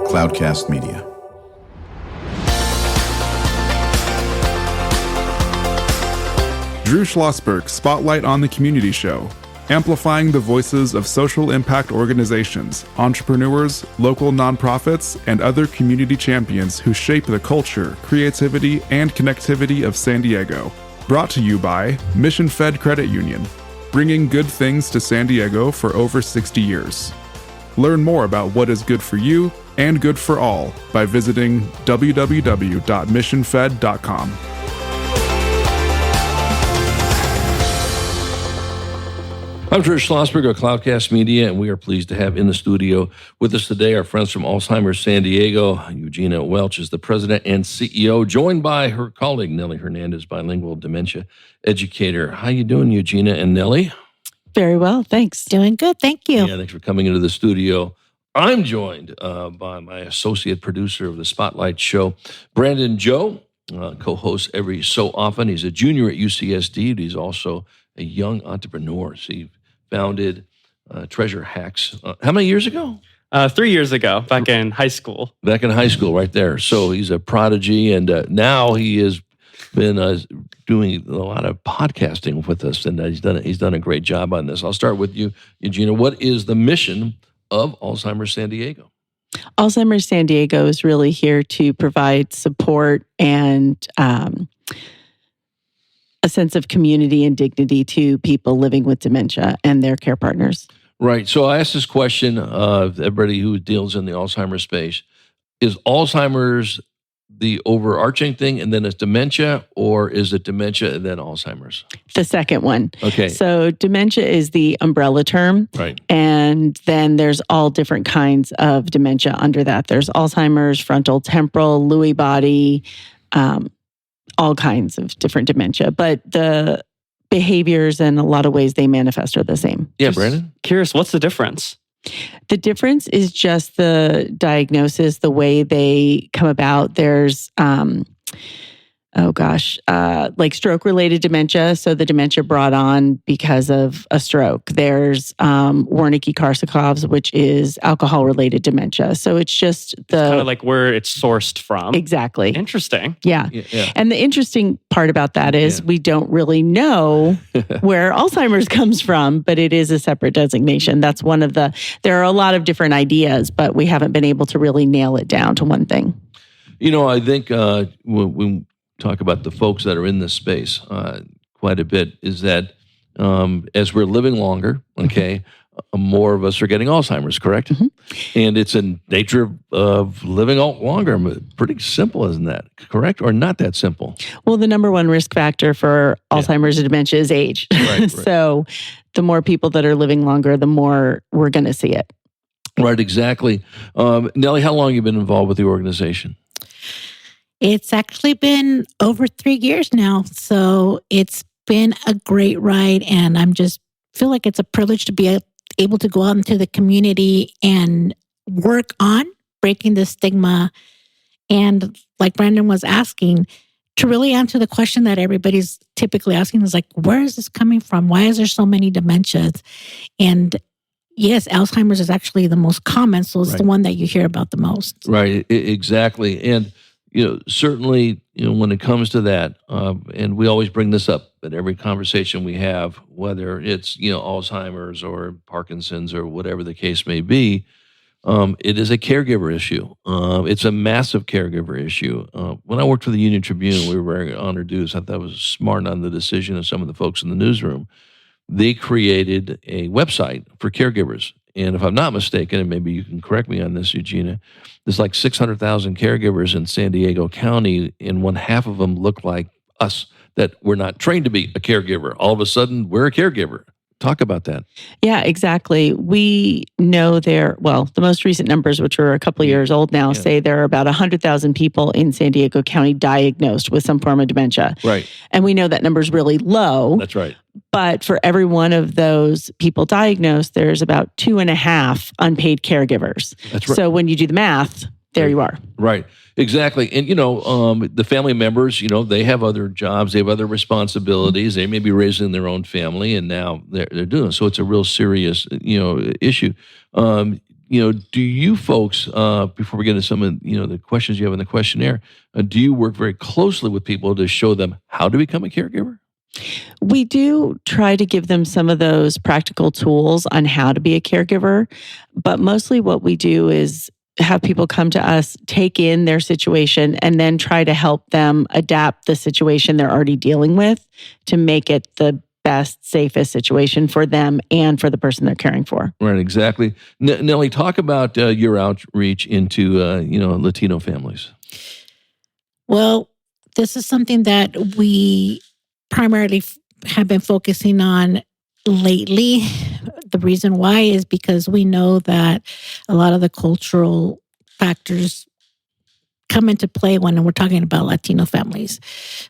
Cloudcast Media. Drew Schlosberg Spotlight on the Community Show, amplifying the voices of social impact organizations, entrepreneurs, local nonprofits, and other community champions who shape the culture, creativity, and connectivity of San Diego. Brought to you by Mission Fed Credit Union, bringing good things to San Diego for over 60 years. Learn more about what is good for you and good for all by visiting www.missionfed.com. I'm Drew Schlosberg of Cloudcast Media, and we are pleased to have in the studio with us today our friends from Alzheimer's San Diego. Eugenia Welch is the president and CEO, joined by her colleague, Nellie Hernandez, Bilingual Dementia Educator. How you doing, Eugenia and Nellie? Very well, thanks. Doing good, thank you. Yeah, thanks for coming into the studio. I'm joined by my associate producer of the Spotlight Show, Brandon Joe, co-hosts every so often. He's a junior at UCSD, but he's also a young entrepreneur. So he founded Treasure Hacks. How many years ago? 3 years ago, back in high school. Back in high school, right there. So he's a prodigy, and now he has been doing a lot of podcasting with us, and he's done a great job on this. I'll start with you, Eugenia. What is the mission of Alzheimer's San Diego? Alzheimer's San Diego is really here to provide support and a sense of community and dignity to people living with dementia and their care partners. Right. So I asked this question of everybody who deals in the Alzheimer's space. Is Alzheimer's the overarching thing and then it's dementia, or is it dementia and then Alzheimer's? The second one. Okay. So dementia is the umbrella term. Right. And then there's all different kinds of dementia under that. There's Alzheimer's, frontal temporal, Lewy body, all kinds of different dementia. But the behaviors and a lot of ways they manifest are the same. Yeah, Brandon? Curious, what's the difference? The difference is just the diagnosis, the way they come about. There's, like stroke-related dementia. So the dementia brought on because of a stroke. There's Wernicke-Korsakoff's, which is alcohol-related dementia. So it's just Kind of like where it's sourced from. Exactly. Interesting. Yeah. Yeah. And the interesting part about that is we don't really know where Alzheimer's comes from, but it is a separate designation. That's one of there are a lot of different ideas, but we haven't been able to really nail it down to one thing. You know, I think when we talk about the folks that are in this space quite a bit, is that as we're living longer, okay, more of us are getting Alzheimer's, correct? Mm-hmm. And it's a nature of living longer. Pretty simple, isn't that? Correct? Or not that simple? Well, the number one risk factor for Alzheimer's and dementia is age. Right. So the more people that are living longer, the more we're going to see it. Right, exactly. Nellie, how long have you been involved with the organization? It's actually been over 3 years now. So it's been a great ride. And I'm just feel like it's a privilege to be able to go out into the community and work on breaking the stigma. And like Brandon was asking, to really answer the question that everybody's typically asking is like, where is this coming from? Why is there so many dementias? And yes, Alzheimer's is actually the most common. So it's the one that you hear about the most. Right, exactly. And certainly, when it comes to that, and we always bring this up at every conversation we have, whether it's, Alzheimer's or Parkinson's or whatever the case may be, it is a caregiver issue. It's a massive caregiver issue. When I worked for the Union Tribune, we were very honored to do this. I thought it was smart on the decision of some of the folks in the newsroom. They created a website for caregivers. And if I'm not mistaken, and maybe you can correct me on this, Eugenia, there's like 600,000 caregivers in San Diego County, and 1/2 of them look like us, that we're not trained to be a caregiver. All of a sudden, we're a caregiver. Talk about that. Yeah, exactly. We know the most recent numbers, which are a couple of years old now, say there are about 100,000 people in San Diego County diagnosed with some form of dementia. Right. And we know that number is really low. That's right. But for every one of those people diagnosed, there's about 2.5 unpaid caregivers. That's right. So when you do the math, there you are. Right. Exactly. And, the family members, they have other jobs, they have other responsibilities. They may be raising their own family, and now they're doing it. So it's a real serious, issue. do you folks, before we get into some of the questions you have in the questionnaire, do you work very closely with people to show them how to become a caregiver? We do try to give them some of those practical tools on how to be a caregiver, but mostly what we do is have people come to us, take in their situation, and then try to help them adapt the situation they're already dealing with to make it the best, safest situation for them and for the person they're caring for. Right, exactly. Nellie, talk about your outreach into Latino families. Well, this is something that we primarily have been focusing on lately. The reason why is because we know that a lot of the cultural factors come into play when we're talking about Latino families.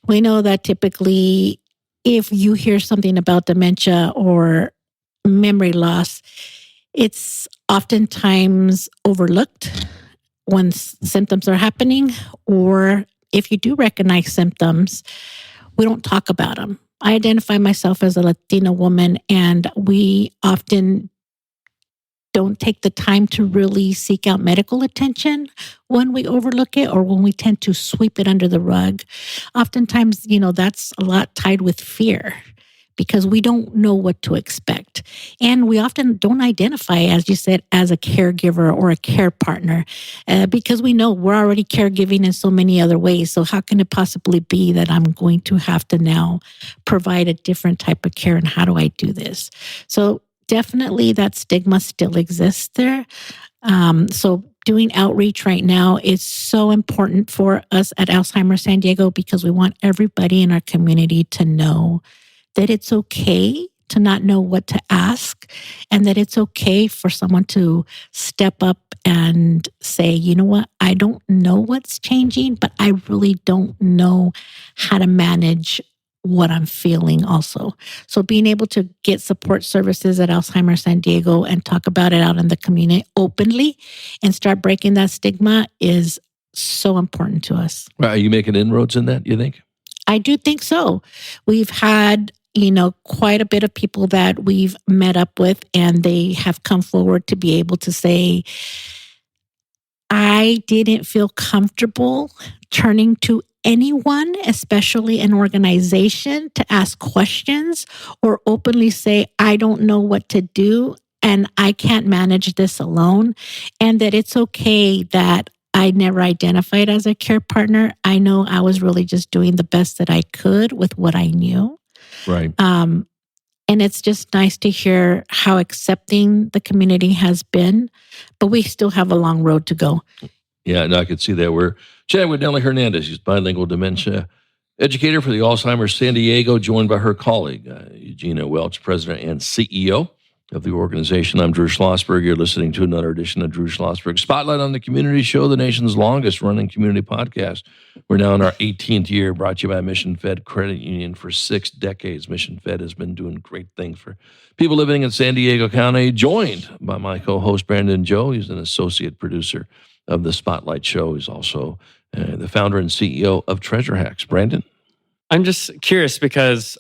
We know that typically if you hear something about dementia or memory loss, it's oftentimes overlooked when symptoms are happening, or if you do recognize symptoms, we don't talk about them. I identify myself as a Latina woman, and we often don't take the time to really seek out medical attention when we overlook it or when we tend to sweep it under the rug. Oftentimes, that's a lot tied with fear because we don't know what to expect. And we often don't identify, as you said, as a caregiver or a care partner because we know we're already caregiving in so many other ways. So how can it possibly be that I'm going to have to now provide a different type of care, and how do I do this? So definitely that stigma still exists there. So doing outreach right now is so important for us at Alzheimer San Diego because we want everybody in our community to know that it's okay to not know what to ask, and that it's okay for someone to step up and say, you know what, I don't know what's changing, but I really don't know how to manage what I'm feeling also. So being able to get support services at Alzheimer San Diego and talk about it out in the community openly and start breaking that stigma is so important to us. Are you making inroads in that, you think? I do think so. We've had, quite a bit of people that we've met up with, and they have come forward to be able to say, I didn't feel comfortable turning to anyone, especially an organization, to ask questions or openly say, I don't know what to do and I can't manage this alone. And that it's okay that I never identified as a care partner. I know I was really just doing the best that I could with what I knew. Right. And it's just nice to hear how accepting the community has been, but we still have a long road to go. Yeah, no, I could see that. We're chatting with Nellie Hernandez. She's bilingual dementia educator for the Alzheimer San Diego, joined by her colleague, Eugenia Welch, president and CEO of the organization. I'm Drew Schlosberg. You're listening to another edition of Drew Schlosberg Spotlight on the Community Show, the nation's longest running community podcast. We're now in our 18th year, brought to you by Mission Fed Credit Union. For 6 decades, Mission Fed has been doing great things for people living in San Diego County, joined by my co-host, Brandon Joe. He's an associate producer of the Spotlight Show. He's also the founder and CEO of Treasure Hacks. Brandon? I'm just curious because,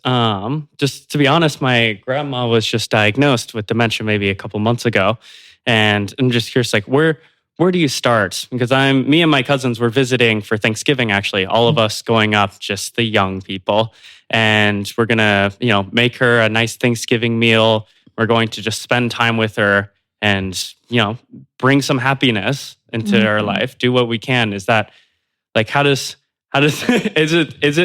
just to be honest, my grandma was just diagnosed with dementia maybe a couple months ago. And I'm just curious, where do you start? Because me and my cousins were visiting for Thanksgiving, actually, all of us going up, just the young people. And we're going to, make her a nice Thanksgiving meal. We're going to just spend time with her and, bring some happiness into our life, do what we can. Is that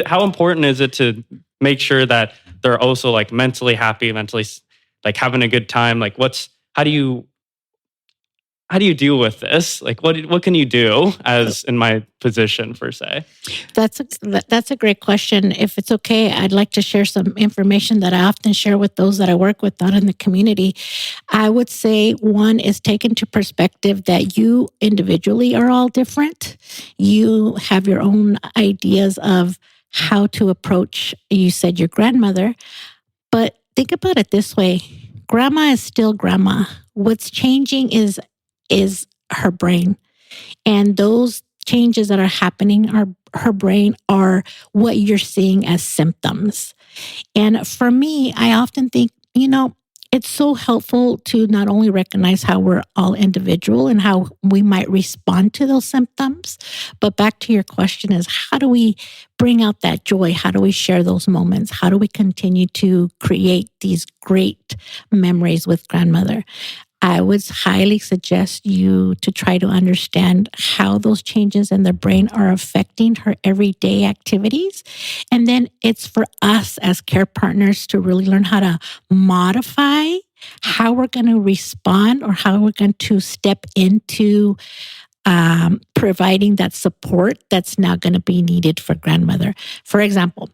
how important is it to make sure that they're also mentally happy, mentally having a good time? How do you deal with this? What can you do as in my position per se? That's a great question. If it's okay, I'd like to share some information that I often share with those that I work with out in the community. I would say one is take into perspective that you individually are all different. You have your own ideas of how to approach, you said your grandmother, but think about it this way. Grandma is still grandma. What's changing is her brain. And those changes that are happening her brain are what you're seeing as symptoms. And for me, I often think, it's so helpful to not only recognize how we're all individual and how we might respond to those symptoms, but back to your question is, how do we bring out that joy? How do we share those moments? How do we continue to create these great memories with grandmother? I would highly suggest you to try to understand how those changes in the brain are affecting her everyday activities. And then it's for us as care partners to really learn how to modify how we're going to respond or how we're going to step into providing that support that's now going to be needed for grandmother. For example,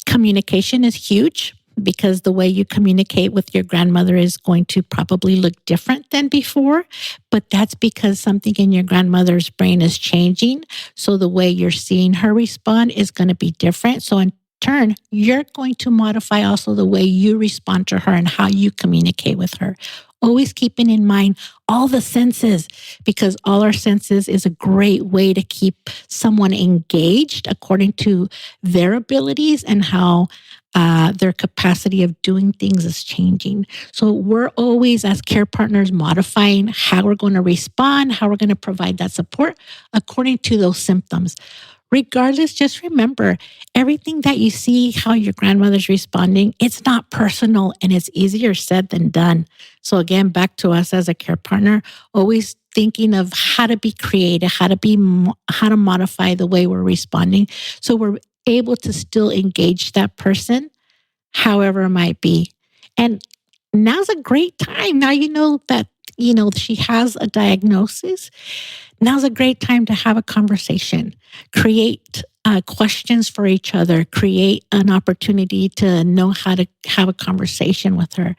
communication is huge, because the way you communicate with your grandmother is going to probably look different than before. But that's because something in your grandmother's brain is changing. So the way you're seeing her respond is going to be different. So in turn, you're going to modify also the way you respond to her and how you communicate with her. Always keeping in mind all the senses, because all our senses is a great way to keep someone engaged according to their abilities and how their capacity of doing things is changing. So we're always, as care partners, modifying how we're going to respond, how we're going to provide that support according to those symptoms. Regardless, just remember, everything that you see, how your grandmother's responding, it's not personal and it's easier said than done. So again, back to us as a care partner, always thinking of how to be creative, how to modify the way we're responding, so we're able to still engage that person, however it might be. And now's a great time. Now you know that, she has a diagnosis. Now's a great time to have a conversation, create questions for each other, create an opportunity to know how to have a conversation with her.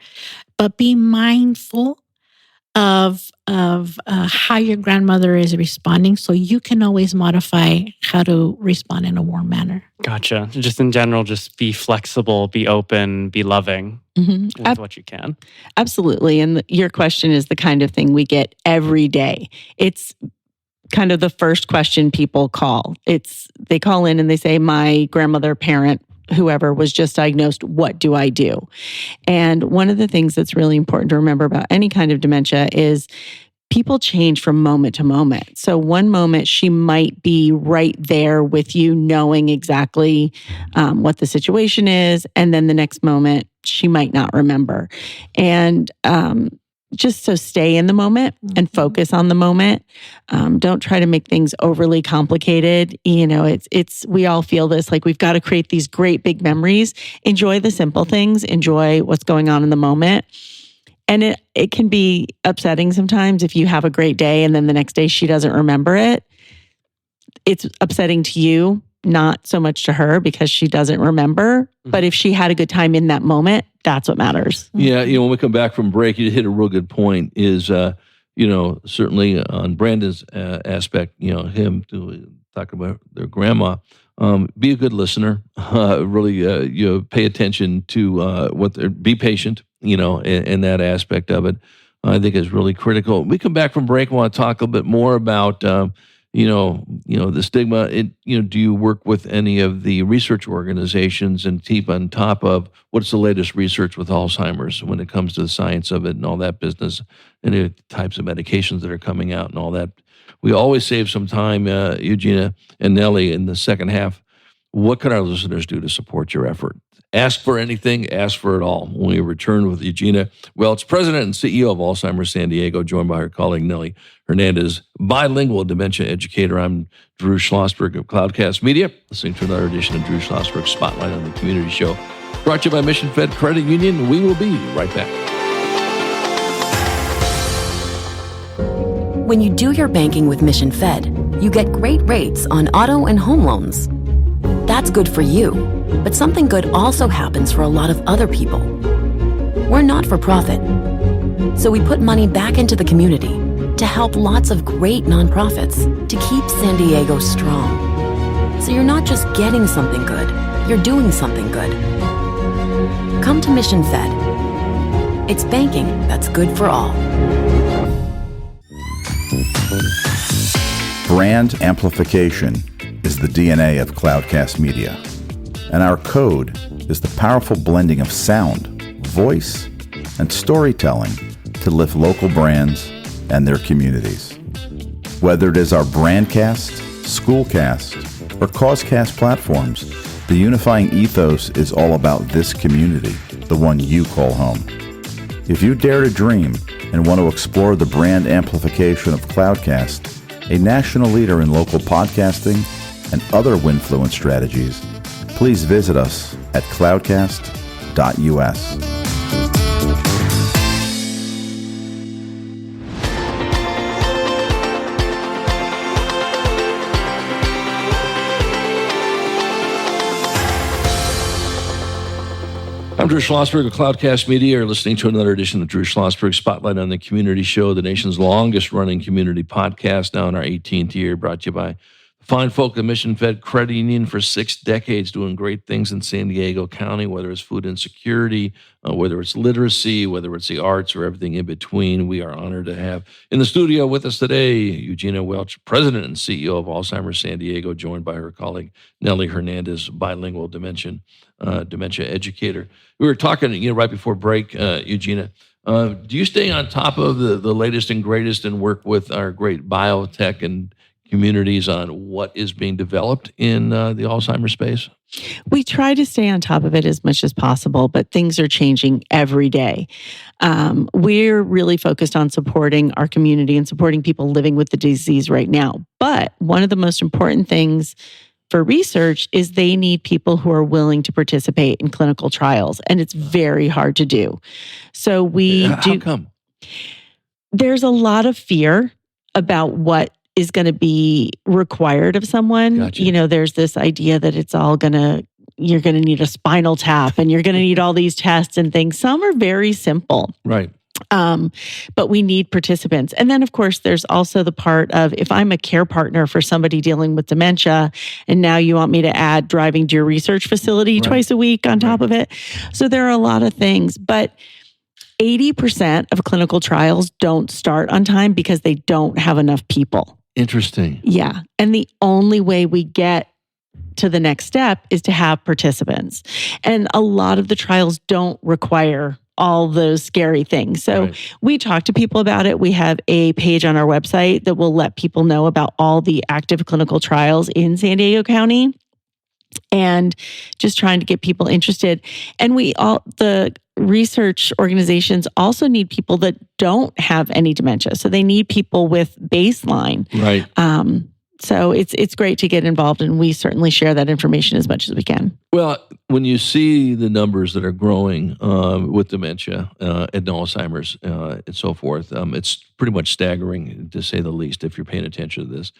But be mindful of how your grandmother is responding, so you can always modify how to respond in a warm manner. Gotcha. Just in general, just be flexible, be open, be loving with what you can. Absolutely. And your question is the kind of thing we get every day. It's kind of the first question people call. They call in and they say, my grandmother, parent, whoever was just diagnosed, what do I do? And one of the things that's really important to remember about any kind of dementia is people change from moment to moment. So one moment she might be right there with you, knowing exactly what the situation is. And then the next moment she might not remember. And just so stay in the moment and focus on the moment. Don't try to make things overly complicated. We all feel this, like we've got to create these great big memories. Enjoy the simple things. Enjoy what's going on in the moment. And it can be upsetting sometimes if you have a great day and then the next day she doesn't remember it. It's upsetting to you, not so much to her because she doesn't remember. But if she had a good time in that moment, that's what matters. Yeah, when we come back from break, you hit a real good point is, certainly on Brandon's aspect, him to talk about their grandma, be a good listener, really, pay attention to be patient, in that aspect of it, I think is really critical. When we come back from break, I want to talk a little bit more about, the stigma. Do you work with any of the research organizations and keep on top of what's the latest research with Alzheimer's when it comes to the science of it and all that business, and the types of medications that are coming out and all that? We always save some time, Eugenia and Nellie, in the second half. What can our listeners do to support your effort? Ask for anything, ask for it all. When we return with Eugenia Welch, President and CEO of Alzheimer's San Diego, joined by her colleague Nellie Hernandez, Bilingual Dementia Educator. I'm Drew Schlosberg of Cloudcast Media, listening to another edition of Drew Schlosberg's Spotlight on the Community Show, brought to you by Mission Fed Credit Union. We will be right back. When you do your banking with Mission Fed, you get great rates on auto and home loans. That's good for you, but something good also happens for a lot of other people. We're not for profit, so we put money back into the community to help lots of great nonprofits to keep San Diego strong. So you're not just getting something good, you're doing something good. Come to Mission Fed. It's banking that's good for all. Brand amplification is the DNA of Cloudcast Media, and our code is the powerful blending of sound, voice, and storytelling to lift local brands and their communities. Whether it is our Brandcast, Schoolcast, or Causecast platforms, the unifying ethos is all about this community, the one you call home. If you dare to dream and want to explore the brand amplification of Cloudcast, a national leader in local podcasting and other Winfluence strategies, please visit us at cloudcast.us. I'm Drew Schlosberg of Cloudcast Media. You're listening to another edition of Drew Schlosberg Spotlight on the Community Show, the nation's longest-running community podcast, now in our 18th year, brought to you by fine folk at Mission Fed Credit Union for 6 decades, doing great things in San Diego County, whether it's food insecurity, whether it's literacy, whether it's the arts, or everything in between. We are honored to have in the studio with us today Eugenia Welch, President and CEO of Alzheimer San Diego, joined by her colleague Nellie Hernandez, Bilingual Dementia Educator. We were talking, right before break, Eugenia. Do you stay on top of the latest and greatest and work with our great biotech and communities on what is being developed in the Alzheimer's space? We try to stay on top of it as much as possible, but things are changing every day. We're really focused on supporting our community and supporting people living with the disease right now. But one of the most important things for research is they need people who are willing to participate in clinical trials, and it's very hard to do. So How come? There's a lot of fear about what is going to be required of someone. Gotcha. There's this idea that you're going to need a spinal tap and you're going to need all these tests and things. Some are very simple. Right. But we need participants. And then, of course, there's also the part of if I'm a care partner for somebody dealing with dementia, and now you want me to add driving to your research facility twice a week on top of it. So there are a lot of things. But 80% of clinical trials don't start on time because they don't have enough people. Interesting. Yeah. And the only way we get to the next step is to have participants. And a lot of the trials don't require all those scary things. So we talk to people about it. We have a page on our website that will let people know about all the active clinical trials in San Diego County and just trying to get people interested. And the research organizations also need people that don't have any dementia. So they need people with baseline. Right. So it's great to get involved, and we certainly share that information as much as we can. Well, when you see the numbers that are growing with dementia and Alzheimer's and so forth, it's pretty much staggering, to say the least, if you're paying attention to this.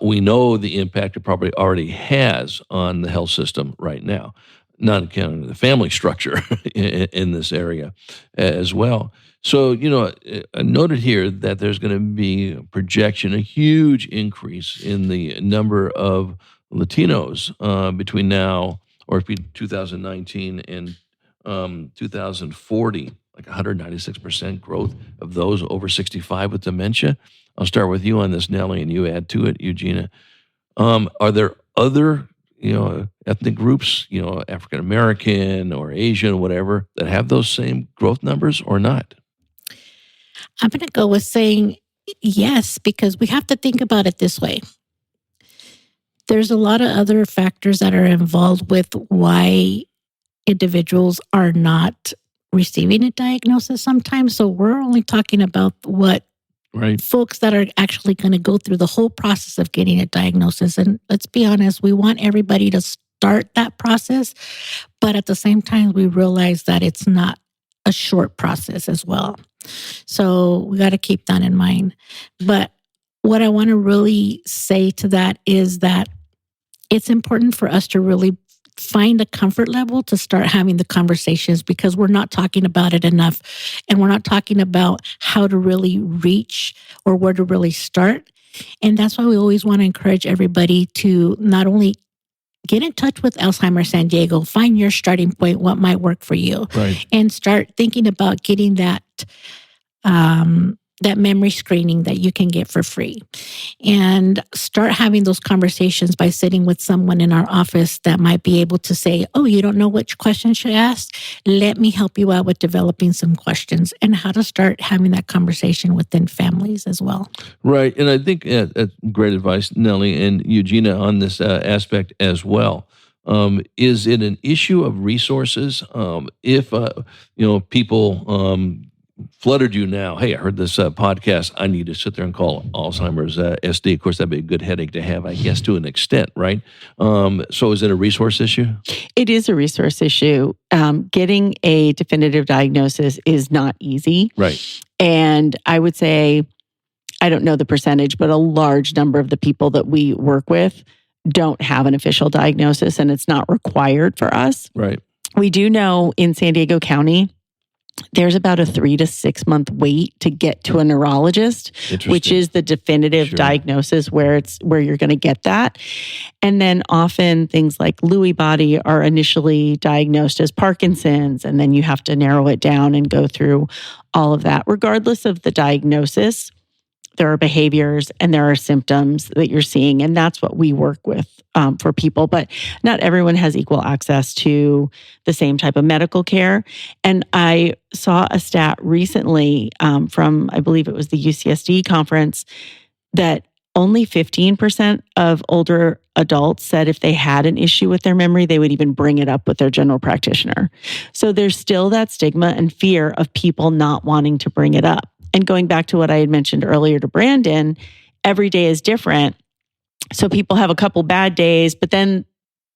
We know the impact it probably already has on the health system right now, not counting the family structure in this area as well. So, I noted here that there's going to be a projection, a huge increase in the number of Latinos between now, or between 2019 and 2040, like 196% growth of those over 65 with dementia. I'll start with you on this, Nellie, and you add to it, Eugenia. Are there other ethnic groups, African American or Asian, whatever, that have those same growth numbers or not? I'm going to go with saying yes, because we have to think about it this way. There's a lot of other factors that are involved with why individuals are not receiving a diagnosis sometimes. So we're only talking about what folks that are actually going to go through the whole process of getting a diagnosis. And let's be honest, we want everybody to start that process, but at the same time, we realize that it's not a short process as well. So we got to keep that in mind. But what I want to really say to that is that it's important for us to really find a comfort level to start having the conversations, because we're not talking about it enough, and we're not talking about how to really reach or where to really start. And that's why we always want to encourage everybody to not only get in touch with Alzheimer San Diego, find your starting point, what might work for you, and start thinking about getting that that memory screening that you can get for free, and start having those conversations by sitting with someone in our office that might be able to say, oh, you don't know which questions to ask? Let me help you out with developing some questions, and how to start having that conversation within families as well. Right. And I think that's great advice, Nellie and Eugenia, on this aspect as well. Is it an issue of resources? If people flooded you now, hey, I heard this podcast, I need to sit there and call Alzheimer's SD. Of course, that'd be a good headache to have, I guess, to an extent, right? So is it a resource issue? It is a resource issue. Getting a definitive diagnosis is not easy. Right. And I would say, I don't know the percentage, but a large number of the people that we work with don't have an official diagnosis, and it's not required for us. Right. We do know in San Diego County, there's about a 3 to 6 month wait to get to a neurologist, which is the definitive diagnosis where you're going to get that. And then often things like Lewy body are initially diagnosed as Parkinson's, and then you have to narrow it down and go through all of that. Regardless of the diagnosis, there are behaviors and there are symptoms that you're seeing, and that's what we work with for people. But not everyone has equal access to the same type of medical care. And I saw a stat recently from, I believe it was the UCSD conference, that only 15% of older adults said if they had an issue with their memory, they would even bring it up with their general practitioner. So there's still that stigma and fear of people not wanting to bring it up. And going back to what I had mentioned earlier to Brandon, every day is different. So people have a couple bad days, but then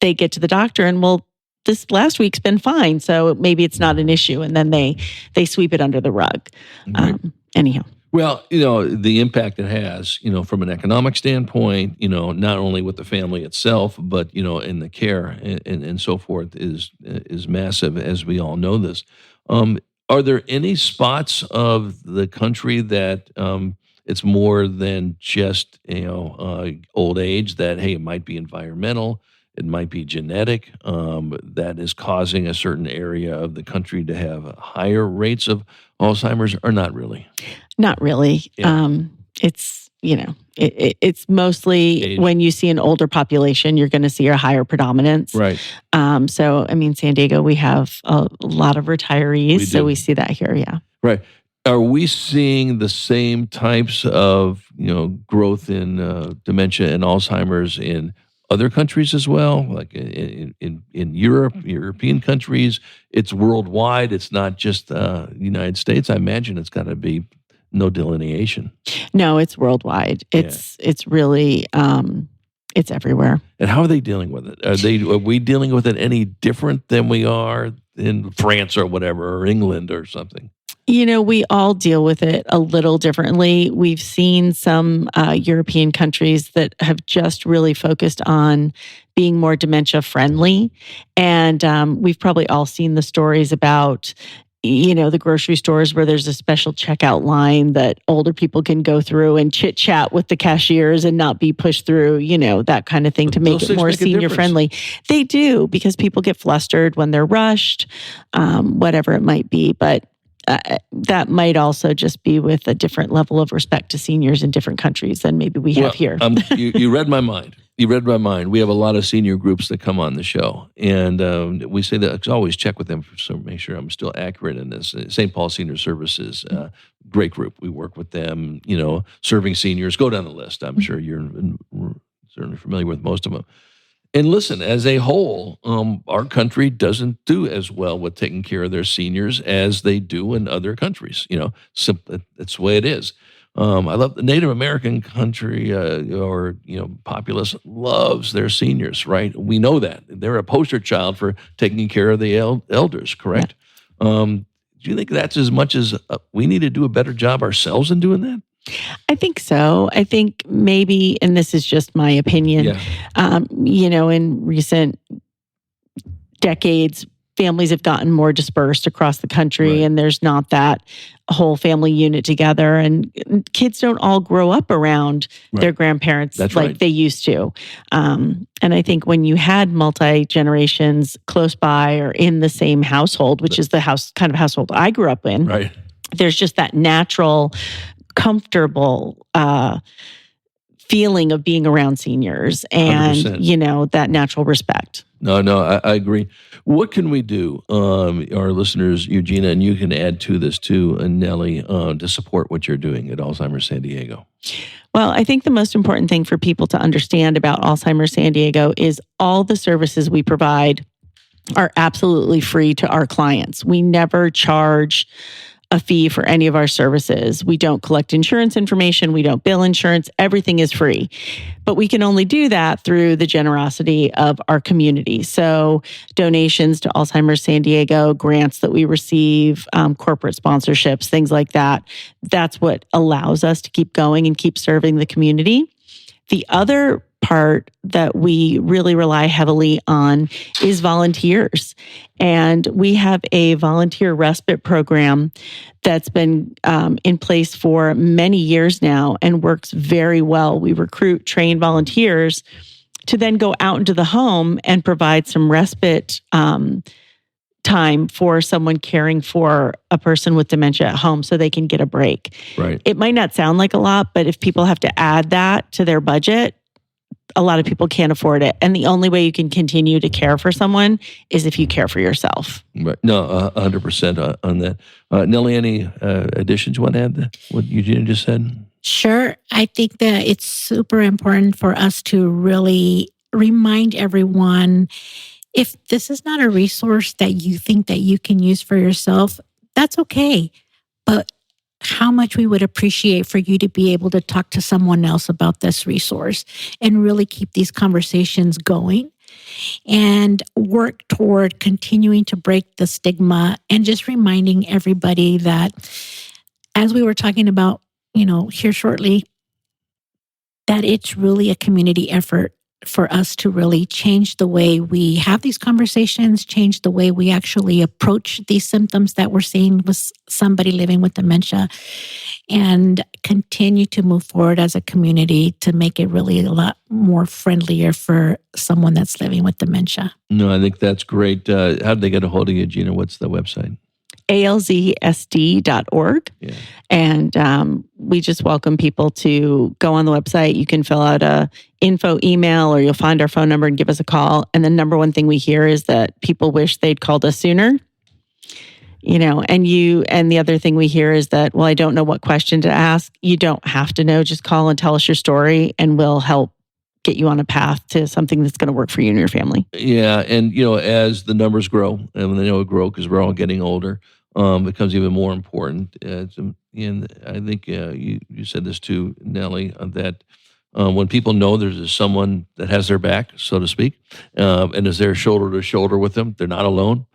they get to the doctor and, well, this last week's been fine, so maybe it's not an issue. And then they sweep it under the rug. Right. Anyhow. Well, the impact it has, from an economic standpoint, not only with the family itself, but, in the care and so forth is massive, as we all know this. Are there any spots of the country that it's more than just, old age, that, hey, it might be environmental, it might be genetic, that is causing a certain area of the country to have higher rates of Alzheimer's, or not really? Not really. Yeah. It's mostly age. When you see an older population, you're going to see a higher predominance. Right. San Diego, we have a lot of retirees, so we see that here. Yeah. Right. Are we seeing the same types of, growth in dementia and Alzheimer's in other countries as well, like in Europe, European countries? It's worldwide. It's not just the United States. I imagine it's got to be no delineation. No, it's worldwide. It's really it's everywhere. And how are they dealing with it? Are we dealing with it any different than we are in France or whatever, or England or something? We all deal with it a little differently. We've seen some European countries that have just really focused on being more dementia friendly. And we've probably all seen the stories about, the grocery stores where there's a special checkout line that older people can go through and chit chat with the cashiers and not be pushed through, that kind of thing, to make it more senior friendly. They do, because people get flustered when they're rushed, whatever it might be. But that might also just be with a different level of respect to seniors in different countries than maybe we have here. You read my mind. You read my mind. We have a lot of senior groups that come on the show, and we say that I always check with them to make sure I'm still accurate in this. St. Paul Senior Services, great group. We work with them, serving seniors. Go down the list. I'm sure you're certainly familiar with most of them. And listen, as a whole, our country doesn't do as well with taking care of their seniors as they do in other countries. That's the way it is. I love the Native American country populace loves their seniors, right? We know that. They're a poster child for taking care of the elders, correct? Yeah. Do you think that's as much as we need to do a better job ourselves in doing that? I think so. I think maybe, and this is just my opinion, in recent decades, families have gotten more dispersed across the country, and there's not that whole family unit together, and kids don't all grow up around their grandparents they used to. And I think when you had multi-generations close by or in the same household, which is the kind of household I grew up in, there's just that natural comfortable feeling of being around seniors and 100%. That natural respect. No, I agree. What can we do, our listeners, Eugenia, and you can add to this too, and Nellie, to support what you're doing at Alzheimer's San Diego? Well, I think the most important thing for people to understand about Alzheimer's San Diego is all the services we provide are absolutely free to our clients. We never charge a fee for any of our services. We don't collect insurance information. We don't bill insurance. Everything is free. But we can only do that through the generosity of our community. So donations to Alzheimer's San Diego, grants that we receive, corporate sponsorships, things like that. That's what allows us to keep going and keep serving the community. The other part that we really rely heavily on is volunteers. And we have a volunteer respite program that's been in place for many years now and works very well. We recruit trained volunteers to then go out into the home and provide some respite time for someone caring for a person with dementia at home so they can get a break. Right. It might not sound like a lot, but if people have to add that to their budget, a lot of people can't afford it. And the only way you can continue to care for someone is if you care for yourself. Right. No, 100% on that. Nellie, any additions you want to add to what Eugenia just said? Sure. I think that it's super important for us to really remind everyone, if this is not a resource that you think that you can use for yourself, that's okay. But how much we would appreciate for you to be able to talk to someone else about this resource and really keep these conversations going and work toward continuing to break the stigma and just reminding everybody that, as we were talking about, here shortly, that it's really a community effort for us to really change the way we have these conversations, change the way we actually approach these symptoms that we're seeing with somebody living with dementia, and continue to move forward as a community to make it really a lot more friendlier for someone that's living with dementia. No, I think that's great. How did they get a hold of you, Gina? What's the website? alzsd.org. Yeah. And we just welcome people to go on the website. You can fill out a info email, or you'll find our phone number and give us a call. And the number one thing we hear is that people wish they'd called us sooner. And the other thing we hear is that, well, I don't know what question to ask. You don't have to know. Just call and tell us your story, and we'll help get you on a path to something that's going to work for you and your family. Yeah. And, as the numbers grow, and they know it grow because we're all getting older, it becomes even more important. And I think you said this too, Nellie, that when people know there's someone that has their back, so to speak, and is there shoulder to shoulder with them, they're not alone.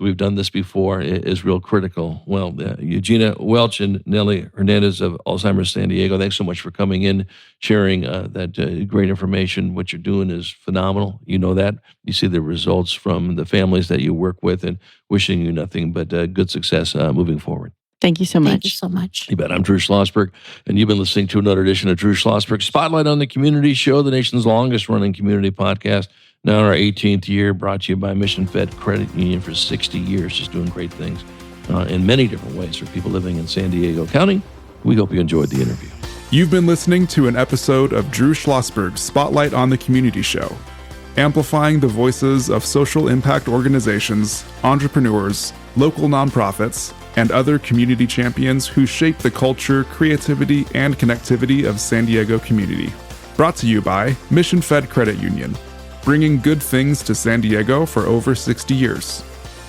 We've done this before, is real critical. Well, Eugenia Welch and Nellie Hernandez of Alzheimer's San Diego, thanks so much for coming in, sharing that great information. What you're doing is phenomenal. You know that. You see the results from the families that you work with, and wishing you nothing but good success moving forward. Thank you so much. Thank you so much. You bet. I'm Drew Schlosberg, and you've been listening to another edition of Drew Schlosberg Spotlight on the Community Show, the nation's longest-running community podcast. Now in our 18th year, brought to you by Mission Fed Credit Union for 60 years, just doing great things in many different ways for people living in San Diego County. We hope you enjoyed the interview. You've been listening to an episode of Drew Schlosberg's Spotlight on the Community Show, amplifying the voices of social impact organizations, entrepreneurs, local nonprofits, and other community champions who shape the culture, creativity, and connectivity of San Diego community. Brought to you by Mission Fed Credit Union, bringing good things to San Diego for over 60 years.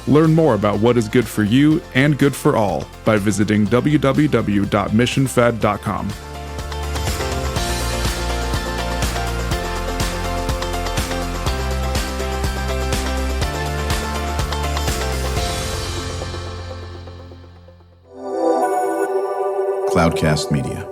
Learn more about what is good for you and good for all by visiting www.missionfed.com. Cloudcast Media.